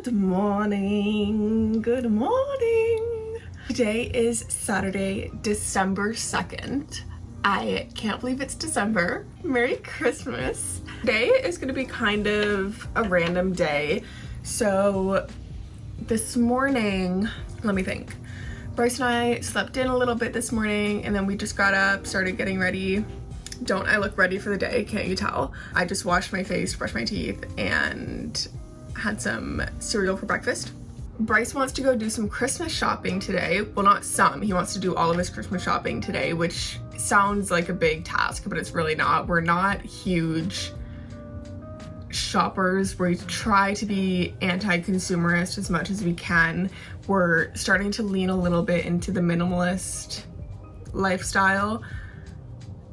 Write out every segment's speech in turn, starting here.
Good morning. Good morning. Today is Saturday, December 2nd. I can't believe it's December. Merry Christmas. Today is going to be kind of a random day. So this morning, let me think. Bryce and I slept in a little bit this morning and then we just got up, started getting ready. Don't I look ready for the day? Can't you tell? I just washed my face, brushed my teeth, and had some cereal for breakfast. Bryce wants to go do some Christmas shopping today. Well, not some, he wants to do all of his Christmas shopping today, which sounds like a big task, but it's really not. We're not huge shoppers. We try to be anti-consumerist as much as we can. We're starting to lean a little bit into the minimalist lifestyle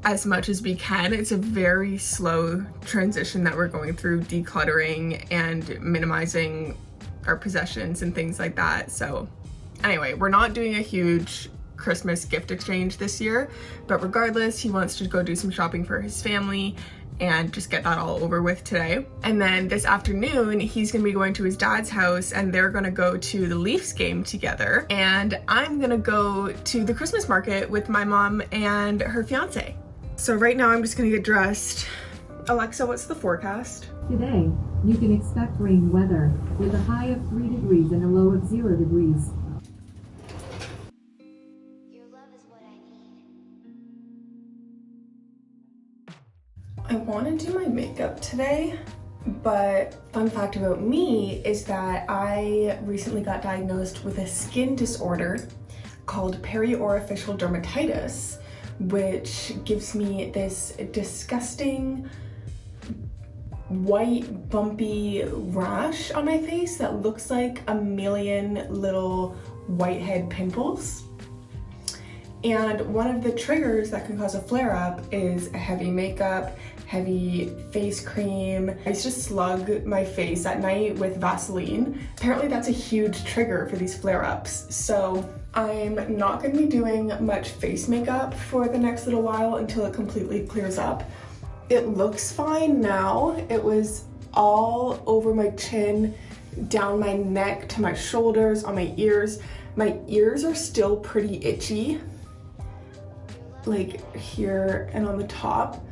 as much as we can. It's a very slow transition that we're going through, decluttering and minimizing our possessions and things like that. So anyway, we're not doing a huge Christmas gift exchange this year, but regardless, he wants to go do some shopping for his family and just get that all over with today. And then this afternoon, he's gonna be going to his dad's house and they're gonna go to the Leafs game together. And I'm gonna go to the Christmas market with my mom and her fiance. So right now I'm just gonna get dressed. Alexa, what's the forecast? Today, you can expect rain weather with a high of 3 degrees and a low of 0 degrees. Your love is what I need. I want to do my makeup today, but fun fact about me is that I recently got diagnosed with a skin disorder called periorificial dermatitis, which gives me this disgusting white bumpy rash on my face that looks like a million little whitehead pimples. And one of the triggers that can cause a flare-up is heavy makeup, heavy face cream. I used to slug my face at night with Vaseline. Apparently that's a huge trigger for these flare-ups. So I'm not gonna be doing much face makeup for the next little while until it completely clears up. It looks fine now. It was all over my chin, down my neck to my shoulders, on my ears. My ears are still pretty itchy, like here and on the top.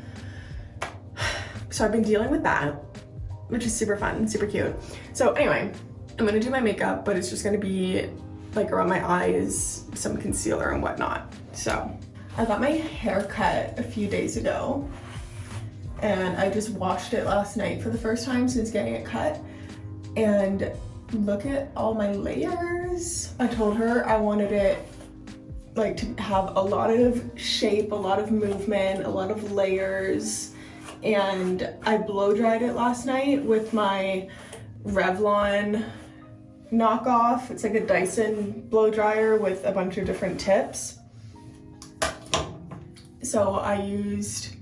So I've been dealing with that, which is super fun, super cute. So anyway, I'm gonna do my makeup, but it's just gonna be like around my eyes, some concealer and whatnot. So I got my hair cut a few days ago and I just washed it last night for the first time since getting it cut. And look at all my layers. I told her I wanted it like to have a lot of shape, a lot of movement, a lot of layers. And I blow dried it last night with my Revlon knockoff. It's like a Dyson blow dryer with a bunch of different tips. So I used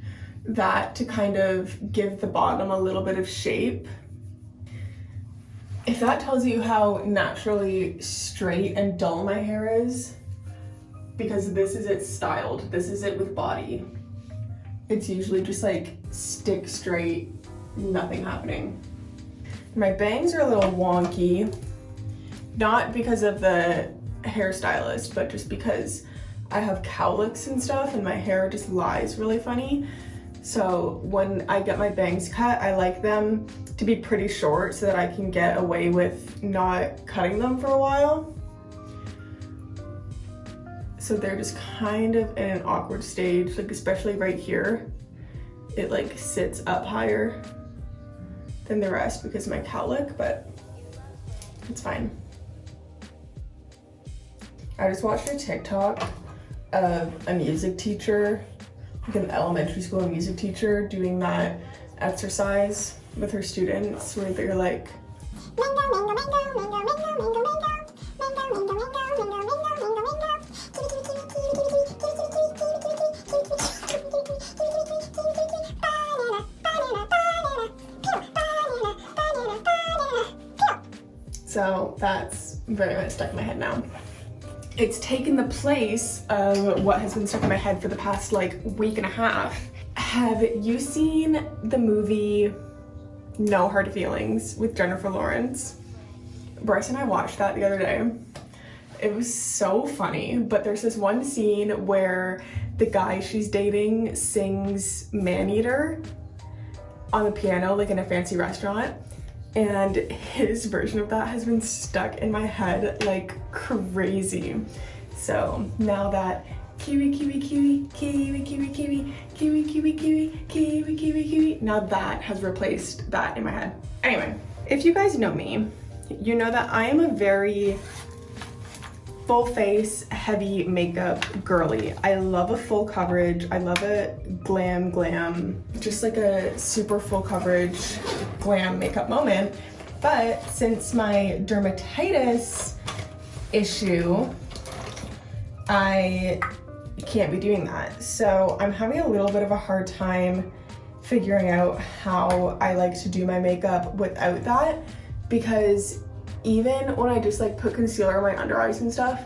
that to kind of give the bottom a little bit of shape. If that tells you how naturally straight and dull my hair is, because this is it styled, this is it with body. It's usually just like stick straight, nothing happening. My bangs are a little wonky, not because of the hairstylist, but just because I have cowlicks and stuff and my hair just lies really funny. So when I get my bangs cut, I like them to be pretty short so that I can get away with not cutting them for a while. So they're just kind of in an awkward stage, like especially right here. It like sits up higher than the rest because of my cowlick, but it's fine. I just watched a TikTok of a music teacher, like an elementary school music teacher, doing that exercise with her students where they're like, Mango, mango, mango, mango, mango, mango, mango. Mango, mango, mango, mango, mango, mango, mango. so that's very much stuck in my head now. It's taken the place of what has been stuck in my head for the past like week and a half. Have you seen the movie No Hard Feelings with Jennifer Lawrence? Bryce and I watched that the other day. It was so funny, but there's this one scene where the guy she's dating sings Maneater on the piano, like in a fancy restaurant. And his version of that has been stuck in my head like crazy. So now that kiwi, kiwi, kiwi, kiwi, kiwi, kiwi, kiwi, kiwi, kiwi, kiwi, kiwi, kiwi, now that has replaced that in my head. Anyway, if you guys know me, you know that I am a very full face, heavy makeup girly. I love a full coverage. I love a glam, just like a super full coverage glam makeup moment. But since my dermatitis issue, I can't be doing that. So I'm having a little bit of a hard time figuring out how I like to do my makeup without that, because even when I just like put concealer on my under eyes and stuff,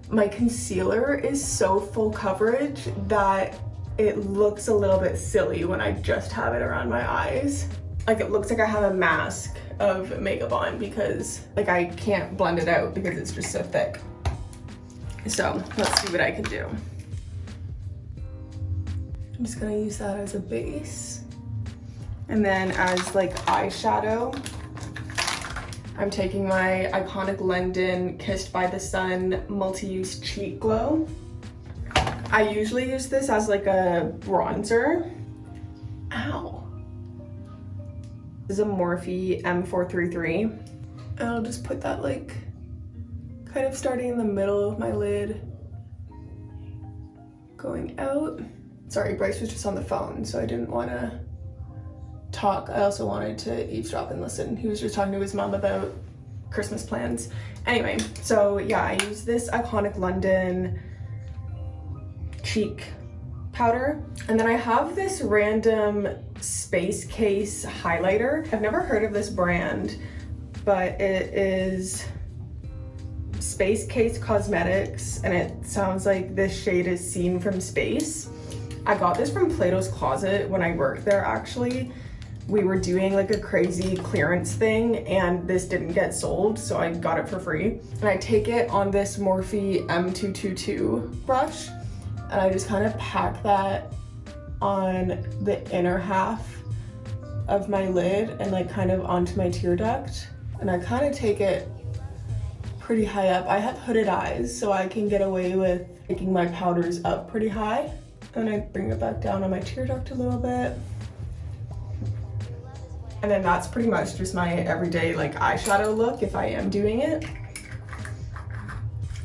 my concealer is so full coverage that it looks a little bit silly when I just have it around my eyes. Like it looks like I have a mask of makeup on because like I can't blend it out because it's just so thick. So let's see what I can do. I'm just gonna use that as a base. And then as like eyeshadow, I'm taking my Iconic London Kissed by the Sun Multi-Use Cheek Glow. I usually use this as like a bronzer. Ow. This is a Morphe M433. And I'll just put that like kind of starting in the middle of my lid, going out. Sorry, Bryce was just on the phone, so I didn't want to talk. I also wanted to eavesdrop and listen. He was just talking to his mom about Christmas plans. Anyway, so yeah, I use this Iconic London cheek powder. And then I have this random Space Case highlighter. I've never heard of this brand, but it is Space Case Cosmetics, and it sounds like this shade is Seen from Space. I got this from Plato's Closet when I worked there actually. We were doing like a crazy clearance thing and this didn't get sold, so I got it for free. And I take it on this Morphe M222 brush and I just kind of pack that on the inner half of my lid and like kind of onto my tear duct. And I kind of take it pretty high up. I have hooded eyes, so I can get away with taking my powders up pretty high. And I bring it back down on my tear duct a little bit. And then that's pretty much just my everyday like eyeshadow look if I am doing it.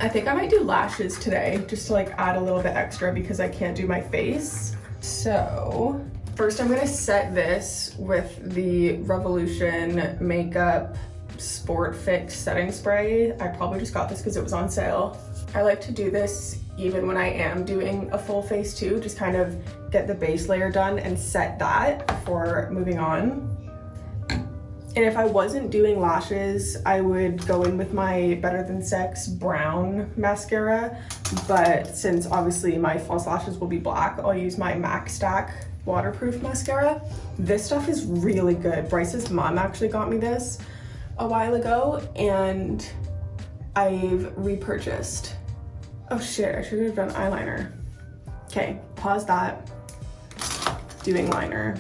I think I might do lashes today just to like add a little bit extra because I can't do my face. So first I'm gonna set this with the Revolution Makeup Sport Fix setting spray. I probably just got this because it was on sale. I like to do this even when I am doing a full face too, just kind of get the base layer done and set that before moving on. And if I wasn't doing lashes, I would go in with my Better Than Sex brown mascara, but since obviously my false lashes will be black, I'll use my MAC Stack waterproof mascara. This stuff is really good. Bryce's mom actually got me this a while ago and I've repurchased. Oh shit, I should have done eyeliner. Okay, pause that. Doing liner.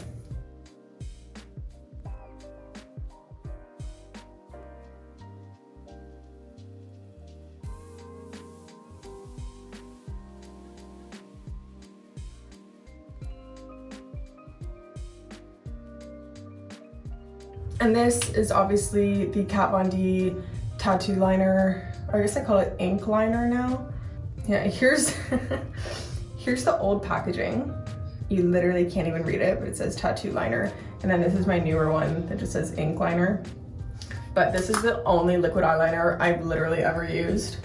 And this is obviously the Kat Von D tattoo liner, or I guess I call it ink liner now. Yeah, here's here's the old packaging. You literally can't even read it, but it says tattoo liner. And then this is my newer one that just says ink liner. But this is the only liquid eyeliner I've literally ever used.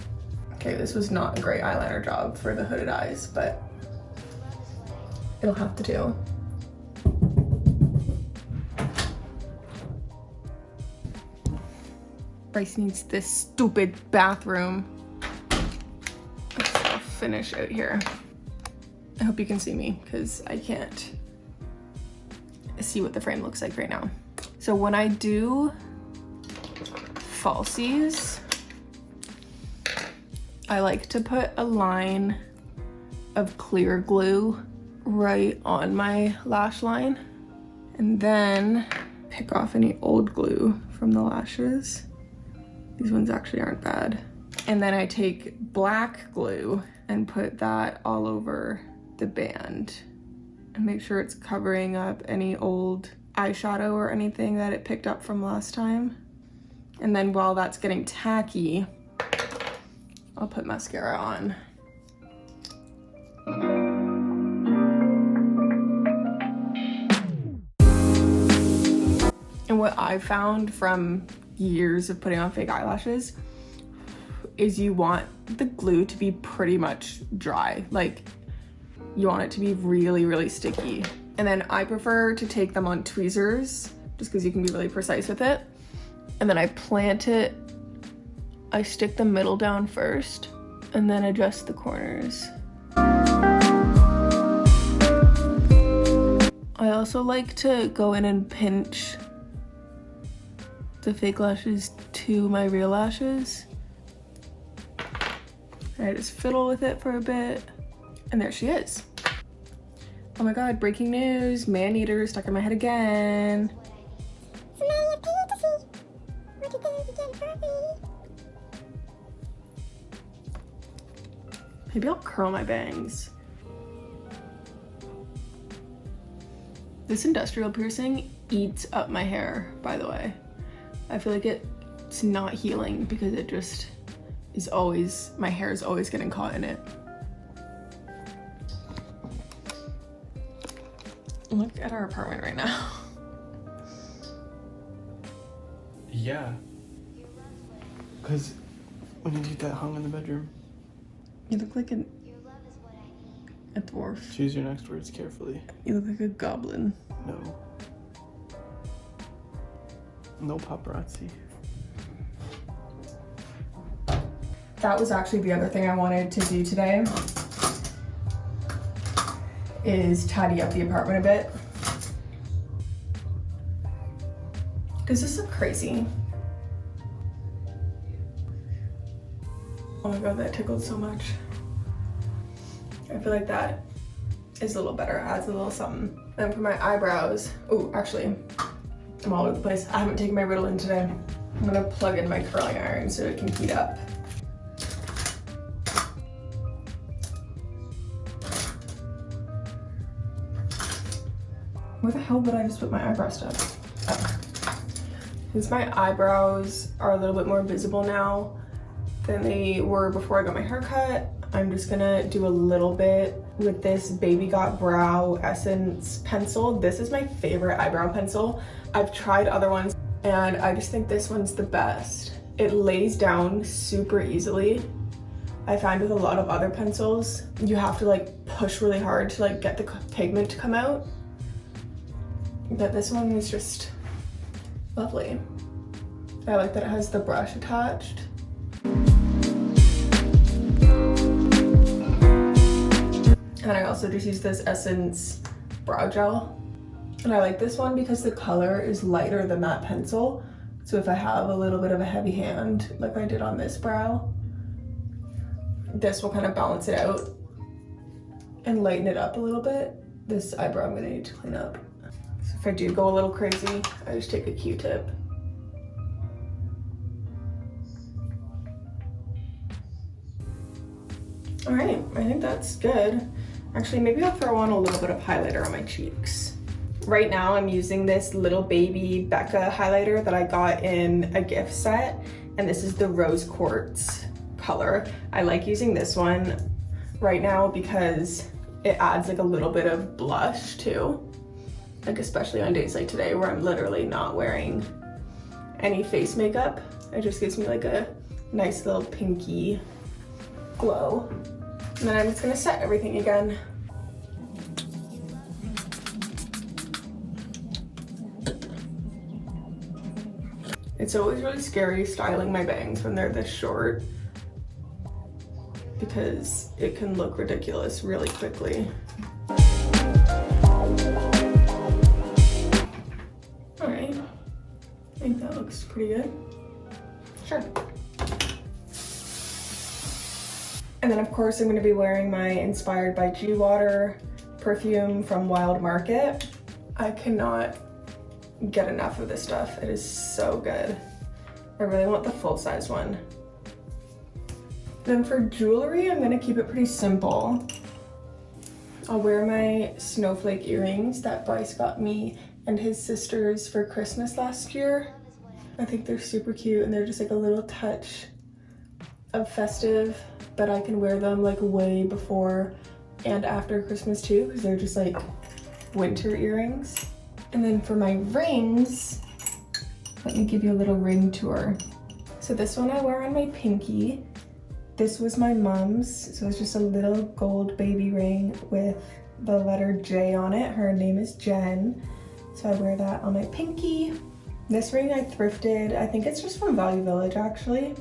Okay, this was not a great eyeliner job for the hooded eyes, but it'll have to do. Bryce needs this stupid bathroom. I'll finish out here. I hope you can see me because I can't see what the frame looks like right now. So when I do falsies, I like to put a line of clear glue right on my lash line and then pick off any old glue from the lashes. These ones actually aren't bad. And then I take black glue and put that all over the band and make sure it's covering up any old eyeshadow or anything that it picked up from last time. And then while that's getting tacky, I'll put mascara on. And what I found from years of putting on fake eyelashes is you want the glue to be pretty much dry. Like, you want it to be really, really sticky. And then I prefer to take them on tweezers just because you can be really precise with it. And then I plant it, I stick the middle down first and then adjust the corners. I also like to go in and pinch the fake lashes to my real lashes. And I just fiddle with it for a bit. And there she is. Oh my god, breaking news. Man-eater stuck in my head again. Smile paid to see. What did they begin for me? Maybe I'll curl my bangs. This industrial piercing eats up my hair, by the way. I feel like it's not healing because it just is always, my hair is always getting caught in it. Look at our apartment right now. Yeah. Because when you get that hung in the bedroom. You look like a dwarf. Choose your next words carefully. You look like a goblin. No. No paparazzi. That was actually the other thing I wanted to do today, is tidy up the apartment a bit. Does this look crazy? Oh my god, that tickled so much. I feel like that is a little better, adds a little something. And for my eyebrows, oh, actually, I'm all over the place. I haven't taken my Ritalin today. I'm gonna plug in my curling iron so it can heat up. Where the hell would I just put my eyebrow stuff? Oh. Since my eyebrows are a little bit more visible now than they were before I got my haircut, I'm just gonna do a little bit with this Baby Got Brow Essence pencil. This is my favorite eyebrow pencil. I've tried other ones and I just think this one's the best. It lays down super easily. I find with a lot of other pencils, you have to like push really hard to like get the pigment to come out. But this one is just lovely. I like that it has the brush attached. And I also just use this Essence brow gel. And I like this one because the color is lighter than that pencil. So if I have a little bit of a heavy hand, like I did on this brow, this will kind of balance it out and lighten it up a little bit. This eyebrow I'm gonna need to clean up. So if I do go a little crazy, I just take a Q-tip. All right, I think that's good. Actually, maybe I'll throw on a little bit of highlighter on my cheeks. Right now I'm using this Little Baby Becca highlighter that I got in a gift set, and this is the Rose Quartz color. I like using this one right now because it adds like a little bit of blush too. Like especially on days like today where I'm literally not wearing any face makeup. It just gives me like a nice little pinky glow. And then I'm just gonna set everything again. It's always really scary styling my bangs when they're this short because it can look ridiculous really quickly. All right, I think that looks pretty good. Sure. And then of course I'm going to be wearing my Inspired by G Water perfume from Wild Market. I cannot get enough of this stuff. It is so good. I really want the full-size one. Then for jewelry, I'm gonna keep it pretty simple. I'll wear my snowflake earrings that Bryce got me and his sisters for Christmas last year. I think they're super cute and they're just like a little touch of festive, but I can wear them like way before and after Christmas too, because they're just like winter earrings. And then for my rings, let me give you a little ring tour. So this one I wear on my pinky. This was my mom's, so it's just a little gold baby ring with the letter J on it. Her name is Jen, so I wear that on my pinky. This ring I thrifted, I think it's just from Value Village actually.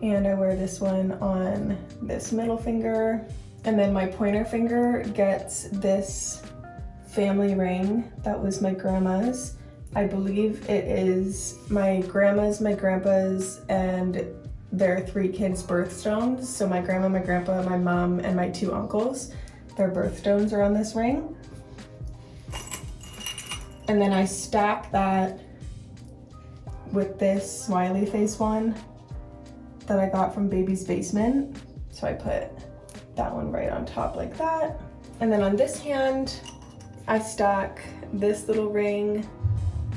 And I wear this one on this middle finger. And then my pointer finger gets this family ring that was my grandma's. I believe it is my grandma's, my grandpa's, and their 3 kids' birthstones. So my grandma, my grandpa, my mom, and my 2 uncles, their birthstones are on this ring. And then I stack that with this smiley face one that I got from Baby's Basement. So I put that one right on top like that. And then on this hand, I stack this little ring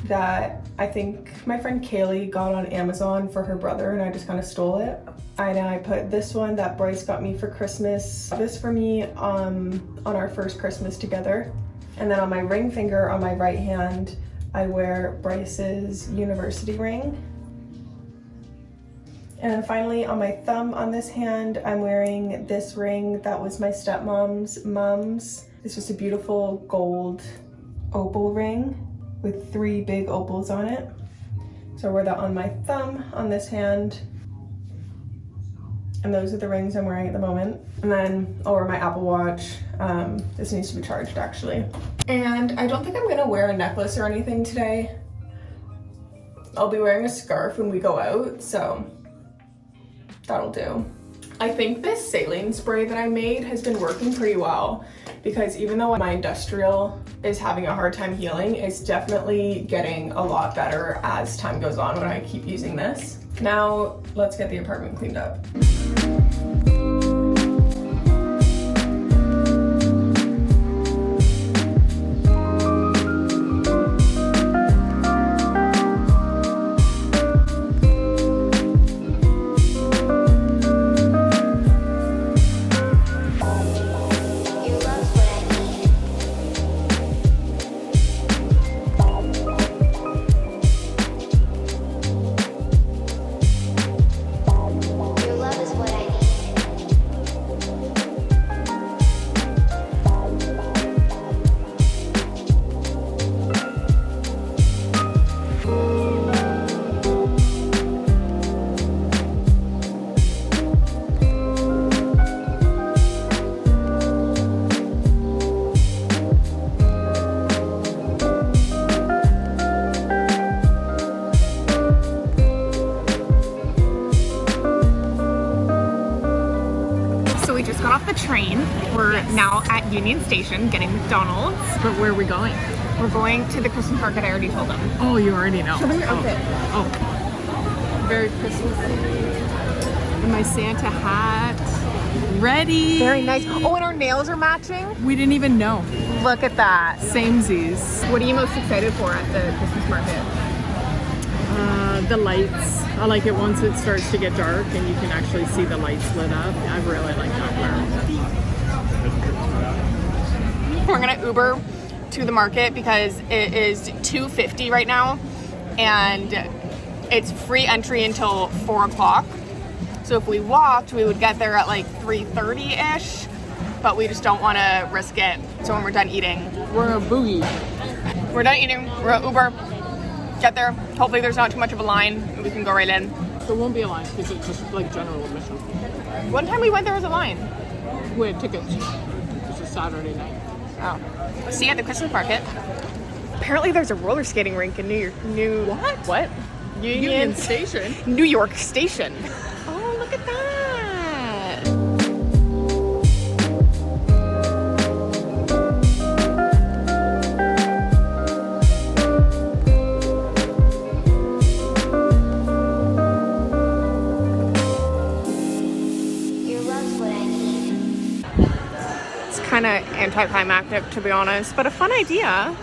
that I think my friend Kaylee got on Amazon for her brother and I just kind of stole it. And I put this one that Bryce got me for Christmas. This for me on our first Christmas together. And then on my ring finger on my right hand, I wear Bryce's university ring. And then finally on my thumb on this hand, I'm wearing this ring that was my stepmom's mom's. It's just a beautiful gold opal ring with 3 big opals on it. So I wear that on my thumb on this hand. And those are the rings I'm wearing at the moment. And then I'll wear my Apple Watch. This needs to be charged actually. And I don't think I'm gonna wear a necklace or anything today. I'll be wearing a scarf when we go out, so that'll do. I think this saline spray that I made has been working pretty well, because even though my industrial is having a hard time healing, it's definitely getting a lot better as time goes on when I keep using this. Now let's get the apartment cleaned up. Train. We're now at Union Station getting McDonald's. But where are we going? We're going to the Christmas market. I already told them. Oh, you already know. Show them your outfit. Oh. Very Christmassy. And my Santa hat. Ready. Very nice. Oh, and our nails are matching. We didn't even know. Look at that. Samesies. What are you most excited for at the Christmas market? The lights. I like it once it starts to get dark and you can actually see the lights lit up. I really like that part. We're gonna Uber to the market because it is $2.50 right now and it's free entry until 4 o'clock. So if we walked, we would get there at like 3:30-ish, but we just don't want to risk it. So when we're done eating, We're a boogie. we're done eating, we're at Uber, get there. Hopefully there's not too much of a line and we can go right in. There won't be a line because it's just like general admission. One time we went, there was a line. We had tickets. It's a Saturday night. Oh. See you at the Christmas market. Apparently there's a roller skating rink in What? Union Station. New York Station. Oh, look at that. Your love's what I need. It's kind of anticlimactic, to be honest, but a fun idea.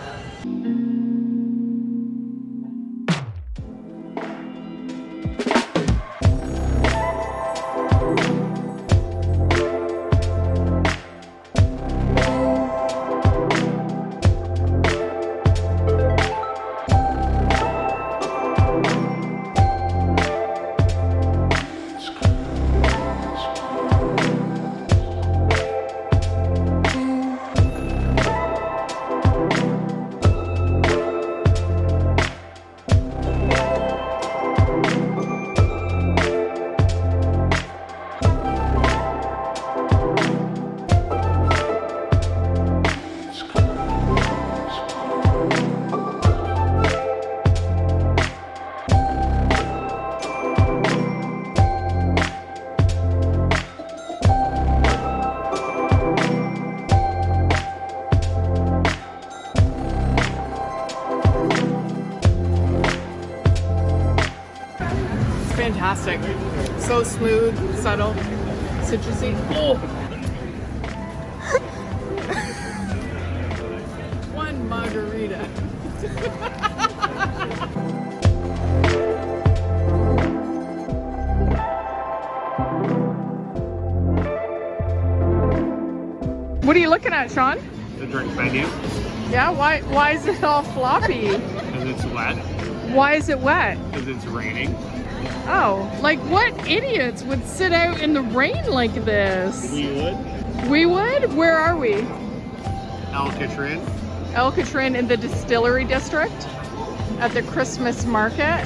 Fantastic. So smooth, subtle, citrusy. Oh! One margarita. What are you looking at, Sean? The drink menu, Yeah, why is it all floppy? because it's wet, Why is it wet? because it's raining. Oh, like what idiots would sit out in the rain like this? We would. We would? Where are we? Alcatraz. El Catrin in the Distillery District at the Christmas market.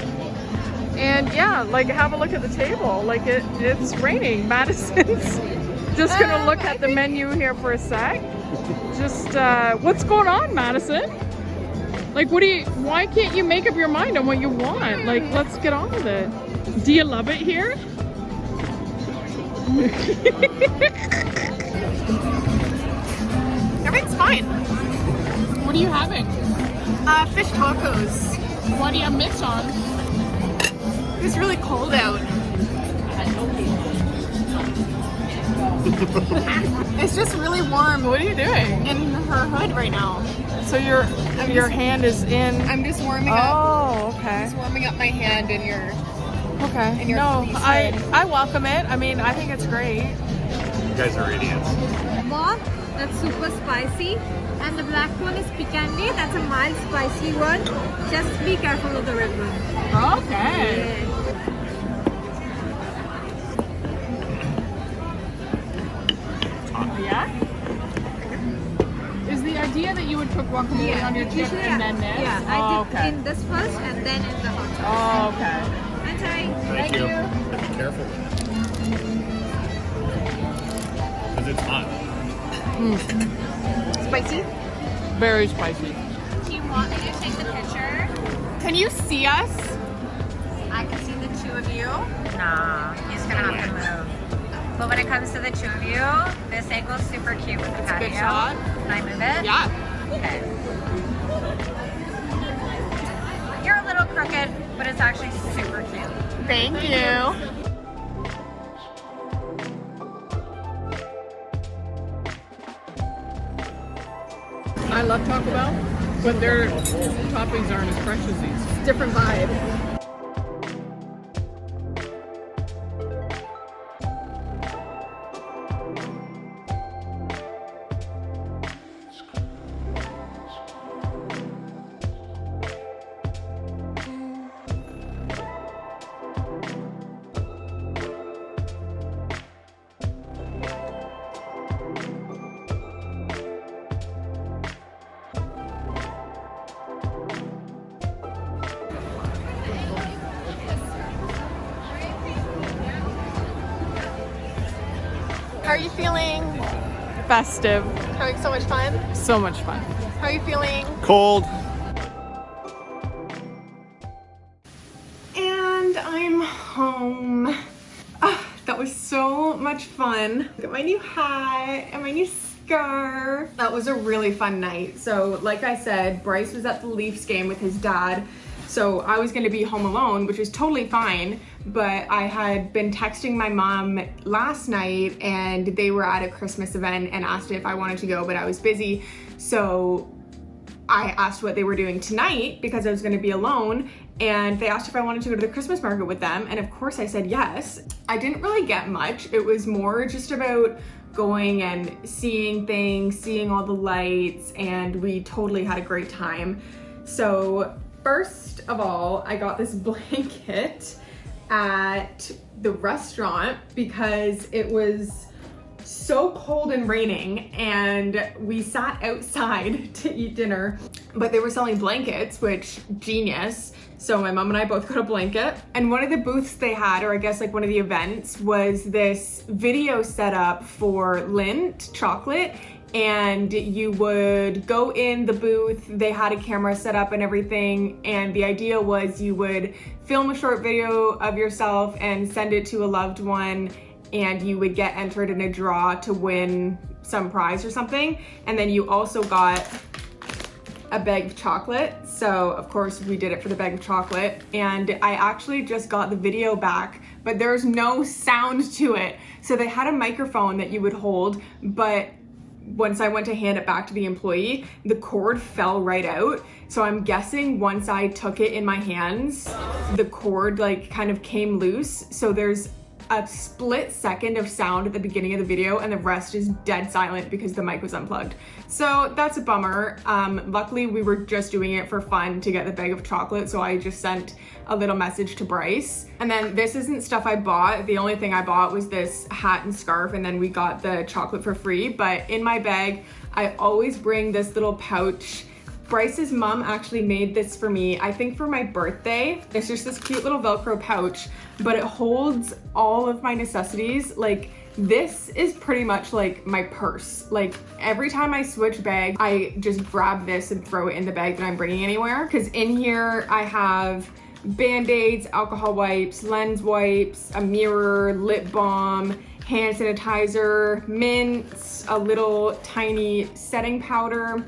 And yeah, like have a look at the table. Like it's raining. Madison's just gonna look at the menu here for a sec. Just what's going on, Madison? Like why can't you make up your mind on what you want? Like let's get on with it. Do you love it here? Everything's fine. What are you having? Fish tacos. What do you have mitts on? It's really cold out. It's just really warm. What are you doing? In her hood right now. So your hand is in. I'm just warming up. Oh, okay. Just warming up my hand in your. Okay. And your No, police I hood. I welcome it. I mean, I think it's great. You guys are idiots. Moth, that's super spicy. And the black one is picante, that's a mild spicy one. Just be careful of the red one. Okay. Yeah. Is the idea that you would cook guacamole on your chip usually, and then this? Yeah, Oh, I did okay. in this first and then in the hot sauce. Oh, okay. I'm sorry. Thank you. Be careful. Because it's hot. Spicy. Very spicy. Do you want me to take the picture? Can you see us? I can see the two of you. Nah, he's gonna have to move. But when it comes to the two of you, this angle's super cute with the patio. Good shot. Can I move it? Yeah. Okay. You're a little crooked, but it's actually super cute. Thank you. I love Taco Bell, but their toppings aren't as fresh as these. Different vibe. How are you feeling? Festive. Having so much fun? So much fun. How are you feeling? Cold. home. That was so much fun. Got my new hat and my new scarf. That was a really fun night. So like I said, Bryce was at the Leafs game with his dad. So I was gonna be home alone, which is totally fine. But I had been texting my mom last night and they were at a Christmas event and asked if I wanted to go, but I was busy. So I asked what they were doing tonight because I was gonna be alone, and they asked if I wanted to go to the Christmas market with them, and of course I said yes. I didn't really get much. It was more just about going and seeing things, seeing all the lights, and we totally had a great time. So first of all, I got this blanket at the restaurant because it was so cold and raining, and we sat outside to eat dinner, but they were selling blankets, which genius. So my mom and I both got a blanket, and one of the booths they had, or I guess like one of the events, was this video setup for Lindt chocolate, and you would go in the booth, they had a camera set up and everything, and the idea was you would film a short video of yourself and send it to a loved one, and you would get entered in a draw to win some prize or something. And then you also got a bag of chocolate. So of course we did it for the bag of chocolate, and I actually just got the video back, but there's no sound to it. So they had a microphone that you would hold, but once I went to hand it back to the employee, the cord fell right out. So I'm guessing once I took it in my hands, the cord like kind of came loose. So there's a split second of sound at the beginning of the video, and the rest is dead silent because the mic was unplugged. So that's a bummer. Luckily we were just doing it for fun to get the bag of chocolate, so I just sent a little message to Bryce. And then this isn't stuff I bought. The only thing I bought was this hat and scarf, and then we got the chocolate for free. But in my bag, I always bring this little pouch. Bryce's mom actually made this for me, I think for my birthday. It's just this cute little Velcro pouch, but it holds all of my necessities. Like, this is pretty much like my purse. Like, every time I switch bags, I just grab this and throw it in the bag that I'm bringing anywhere. Because in here I have Band-Aids, alcohol wipes, lens wipes, a mirror, lip balm, hand sanitizer, mints, a little tiny setting powder.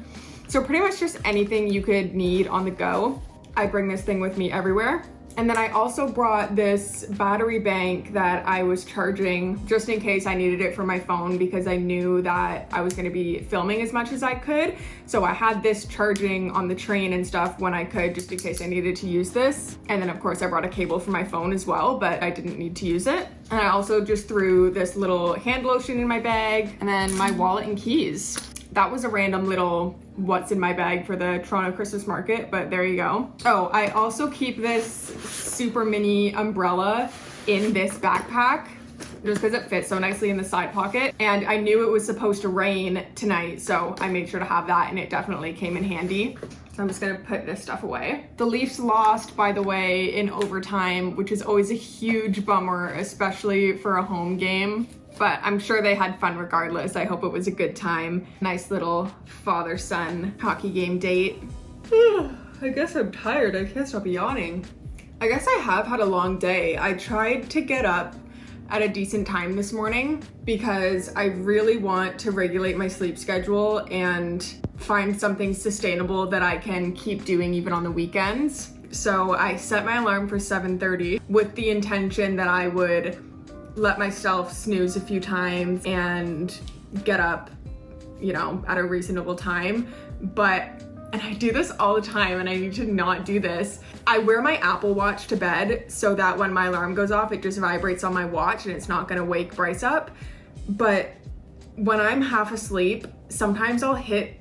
So pretty much just anything you could need on the go. I bring this thing with me everywhere. And then I also brought this battery bank that I was charging just in case I needed it for my phone, because I knew that I was gonna be filming as much as I could. So I had this charging on the train and stuff when I could, just in case I needed to use this. And then of course I brought a cable for my phone as well, but I didn't need to use it. And I also just threw this little hand lotion in my bag, and then my wallet and keys. That was a random little what's in my bag for the Toronto Christmas market, but there you go. Oh, I also keep this super mini umbrella in this backpack just because it fits so nicely in the side pocket. And I knew it was supposed to rain tonight, so I made sure to have that, and it definitely came in handy. So I'm just gonna put this stuff away. The Leafs lost, by the way, in overtime, which is always a huge bummer, especially for a home game. But I'm sure they had fun regardless. I hope it was a good time. Nice little father-son hockey game date. I guess I'm tired. I can't stop yawning. I guess I have had a long day. I tried to get up at a decent time this morning because I really want to regulate my sleep schedule and find something sustainable that I can keep doing even on the weekends. So I set my alarm for 7:30 with the intention that I would let myself snooze a few times and get up, you know, at a reasonable time. And I do this all the time, and I need to not do this. I wear my Apple Watch to bed so that when my alarm goes off, it just vibrates on my watch and it's not gonna wake Bryce up. But when I'm half asleep, sometimes I'll hit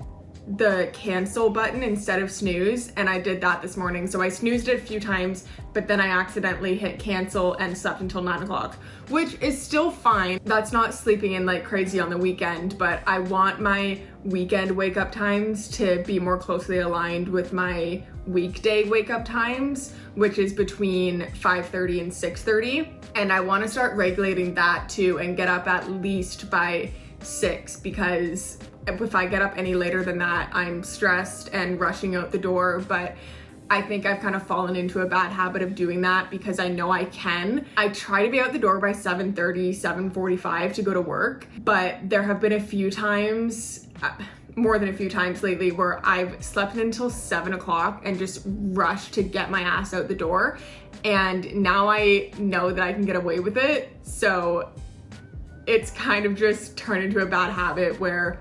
the cancel button instead of snooze, and I did that this morning. So I snoozed it a few times, but then I accidentally hit cancel and slept until 9 o'clock, which is still fine. That's not sleeping in like crazy on the weekend, but I want my weekend wake up times to be more closely aligned with my weekday wake up times, which is between 5:30 and 6:30. And I want to start regulating that too and get up at least by 6, because if I get up any later than that, I'm stressed and rushing out the door. But I think I've kind of fallen into a bad habit of doing that because I know I can. I try to be out the door by 7:30, 7:45 to go to work, but there have been a few times, more than a few times lately, where I've slept until 7 o'clock and just rushed to get my ass out the door. And now I know that I can get away with it. So it's kind of just turned into a bad habit where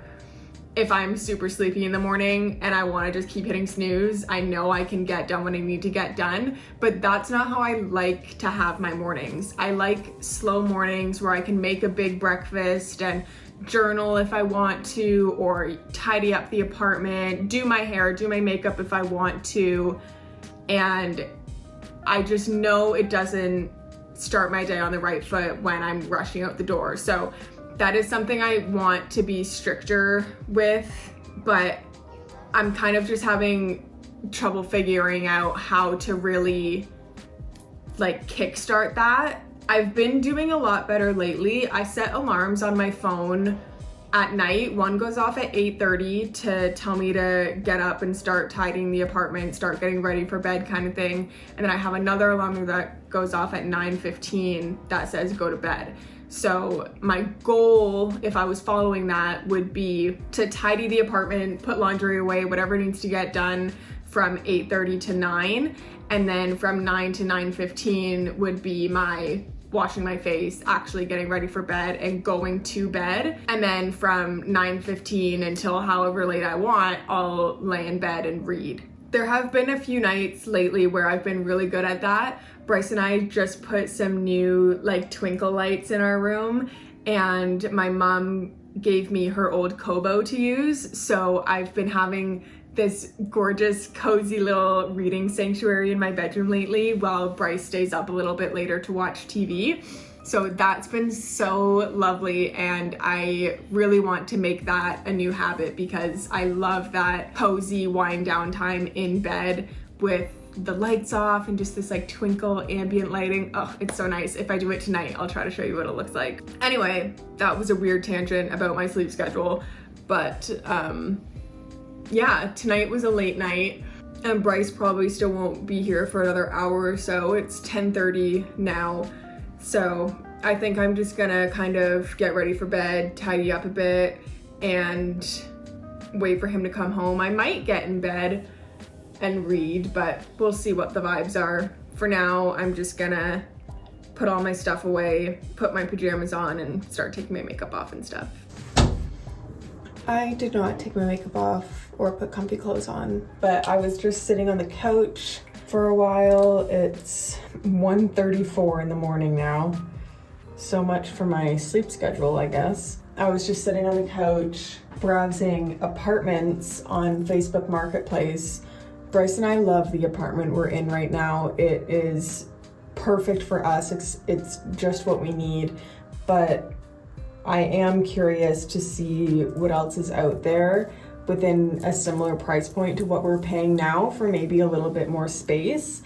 if I'm super sleepy in the morning and I want to just keep hitting snooze, I know I can get done what I need to get done, but that's not how I like to have my mornings. I like slow mornings where I can make a big breakfast and journal if I want to, or tidy up the apartment, do my hair, do my makeup if I want to, and I just know it doesn't start my day on the right foot when I'm rushing out the door. So that is something I want to be stricter with, but I'm kind of just having trouble figuring out how to really like kickstart that. I've been doing a lot better lately. I set alarms on my phone at night. One goes off at 8:30 to tell me to get up and start tidying the apartment, start getting ready for bed kind of thing. And then I have another alarm that goes off at 9:15 that says go to bed. So my goal, if I was following that, would be to tidy the apartment, put laundry away, whatever needs to get done from 8:30 to 9. And then from 9 to 9:15 would be my washing my face, actually getting ready for bed and going to bed. And then from 9:15 until however late I want, I'll lay in bed and read. There have been a few nights lately where I've been really good at that. Bryce and I just put some new like twinkle lights in our room, and my mom gave me her old Kobo to use. So I've been having this gorgeous, cozy little reading sanctuary in my bedroom lately while Bryce stays up a little bit later to watch TV. So that's been so lovely, and I really want to make that a new habit because I love that cozy wind down time in bed with the lights off and just this like twinkle ambient lighting. Oh, it's so nice. If I do it tonight, I'll try to show you what it looks like. Anyway, that was a weird tangent about my sleep schedule, but yeah, tonight was a late night and Bryce probably still won't be here for another hour or so. It's 10:30 now. So I think I'm just gonna kind of get ready for bed, tidy up a bit, and wait for him to come home. I might get in bed and read, but we'll see what the vibes are. For now, I'm just gonna put all my stuff away, put my pajamas on, and start taking my makeup off and stuff. I did not take my makeup off or put comfy clothes on, but I was just sitting on the couch for a while. It's 1:34 in the morning now. So much for my sleep schedule, I guess. I was just sitting on the couch browsing apartments on Facebook Marketplace. Bryce and I love the apartment we're in right now. It is perfect for us. It's just what we need, but I am curious to see what else is out there within a similar price point to what we're paying now for maybe a little bit more space,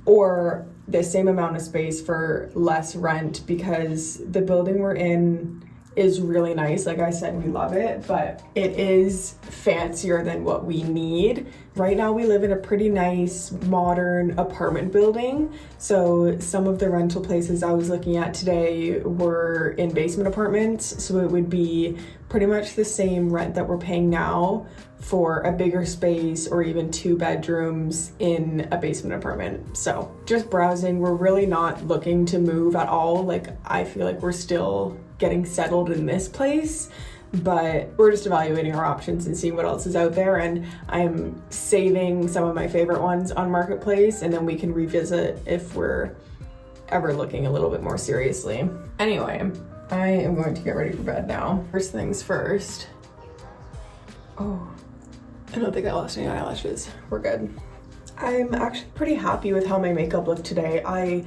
or the same amount of space for less rent, because the building we're in is really nice. Like I said, we love it, but it is fancier than what we need. Right now we live in a pretty nice modern apartment building. So some of the rental places I was looking at today were in basement apartments. So it would be pretty much the same rent that we're paying now for a bigger space or even 2 bedrooms in a basement apartment. So just browsing, we're really not looking to move at all. Like I feel like we're still getting settled in this place, but we're just evaluating our options and seeing what else is out there. And I'm saving some of my favorite ones on Marketplace, and then we can revisit if we're ever looking a little bit more seriously. Anyway, I am going to get ready for bed now. First things first. Oh, I don't think I lost any eyelashes. We're good. I'm actually pretty happy with how my makeup looked today. I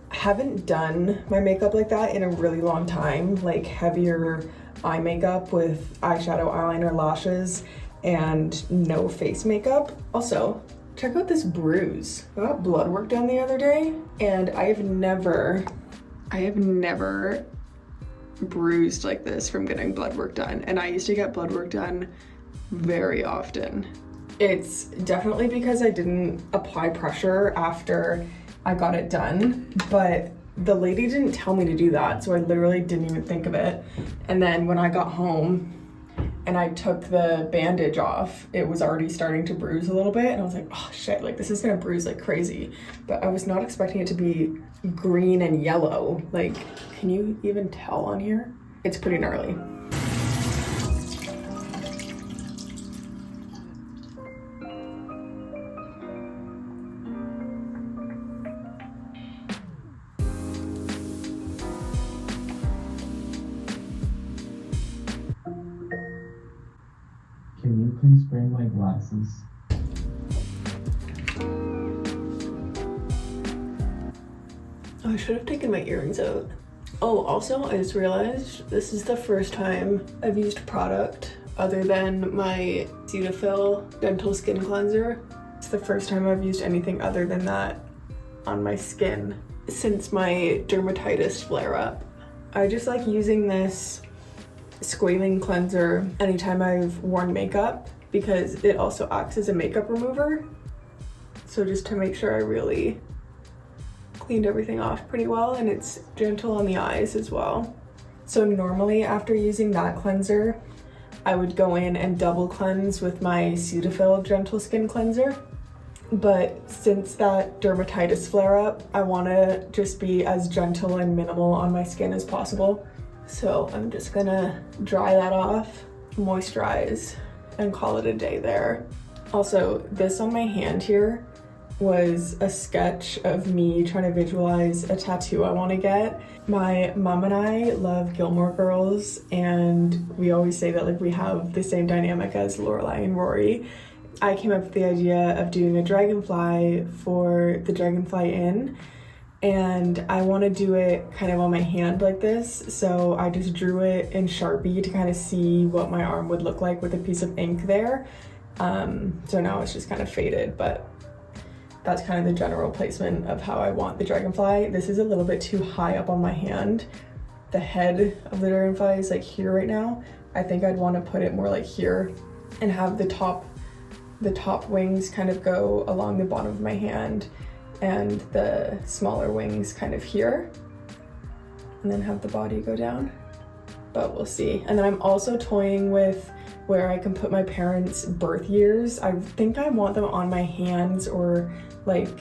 haven't done my makeup like that in a really long time, like heavier eye makeup with eyeshadow, eyeliner, lashes, and no face makeup. Also, check out this bruise. I got blood work done the other day, and I have never bruised like this from getting blood work done, and I used to get blood work done very often. It's definitely because I didn't apply pressure after I got it done, but the lady didn't tell me to do that, so I literally didn't even think of it. And then when I got home and I took the bandage off, it was already starting to bruise a little bit, and I was like, oh shit, like this is gonna bruise like crazy. But I was not expecting it to be green and yellow. Like, can you even tell on here? It's pretty gnarly. Can you please bring my glasses? Oh, I should have taken my earrings out. Oh, also, I just realized this is the first time I've used product other than my Cetaphil Dental Skin Cleanser. It's the first time I've used anything other than that on my skin since my dermatitis flare-up. I just like using this squalene cleanser anytime I've worn makeup because it also acts as a makeup remover. So just to make sure I really cleaned everything off pretty well, and it's gentle on the eyes as well. So normally after using that cleanser, I would go in and double cleanse with my Cetaphil Gentle Skin Cleanser. But since that dermatitis flare up, I want to just be as gentle and minimal on my skin as possible. So I'm just gonna dry that off, moisturize, and call it a day there. Also, this on my hand here was a sketch of me trying to visualize a tattoo I want to get. My mom and I love Gilmore Girls, and we always say that like we have the same dynamic as Lorelai and Rory. I came up with the idea of doing a dragonfly for the Dragonfly Inn, and I want to do it kind of on my hand like this, so I just drew it in Sharpie to kind of see what my arm would look like with a piece of ink there. So now it's just kind of faded, but that's kind of the general placement of how I want the dragonfly. This is a little bit too high up on my hand. The head of the dragonfly is like here right now. I think I'd want to put it more like here and have the top wings kind of go along the bottom of my hand and the smaller wings kind of here, and then have the body go down, but we'll see. And then I'm also toying with where I can put my parents' birth years. I think I want them on my hands or like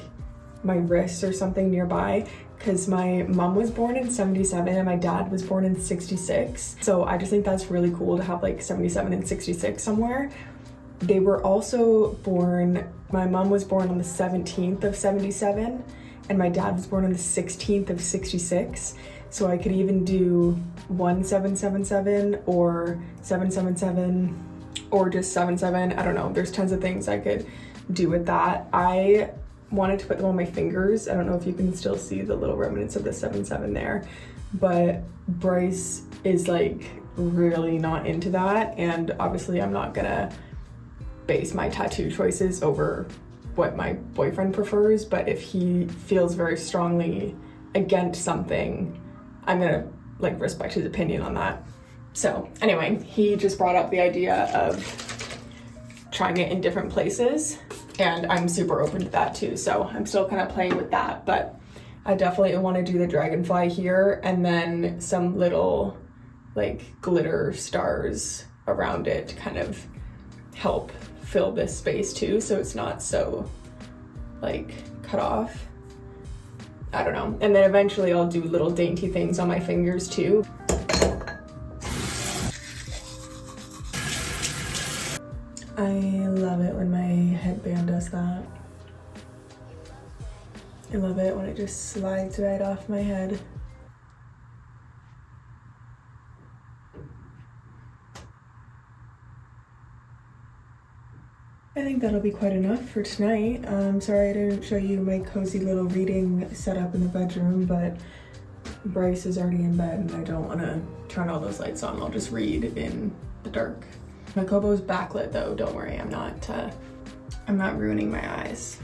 my wrists or something nearby, because my mom was born in 77 and my dad was born in 66. So I just think that's really cool to have like 77 and 66 somewhere. They were also born, my mom was born on the 17th of 77 and my dad was born on the 16th of 66. So I could even do 1777 or 777 or just 77. I don't know, there's tons of things I could do with that. I wanted to put them on my fingers. I don't know if you can still see the little remnants of the 77 there, but Bryce is like really not into that, and obviously I'm not gonna base my tattoo choices over what my boyfriend prefers, but if he feels very strongly against something, I'm gonna like respect his opinion on that. So anyway, he just brought up the idea of trying it in different places, and I'm super open to that too. So I'm still kind of playing with that, but I definitely want to do the dragonfly here and then some little like glitter stars around it to kind of help fill this space too, so it's not so like cut off. I don't know. And then eventually I'll do little dainty things on my fingers too. I love it when my headband does that. I love it when it just slides right off my head. I think that'll be quite enough for tonight. Sorry I didn't show you my cozy little reading setup in the bedroom, but Bryce is already in bed and I don't want to turn all those lights on. I'll just read in the dark. My Kobo's backlit though, don't worry, I'm not ruining my eyes.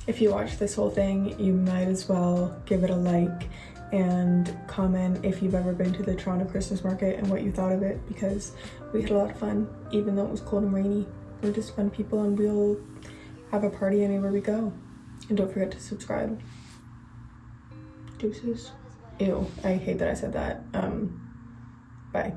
If you watch this whole thing, you might as well give it a like and comment if you've ever been to the Toronto Christmas market and what you thought of it, because we had a lot of fun even though it was cold and rainy. We're just fun people and we'll have a party anywhere we go. And don't forget to subscribe. Deuces. Ew, I hate that I said that. Bye.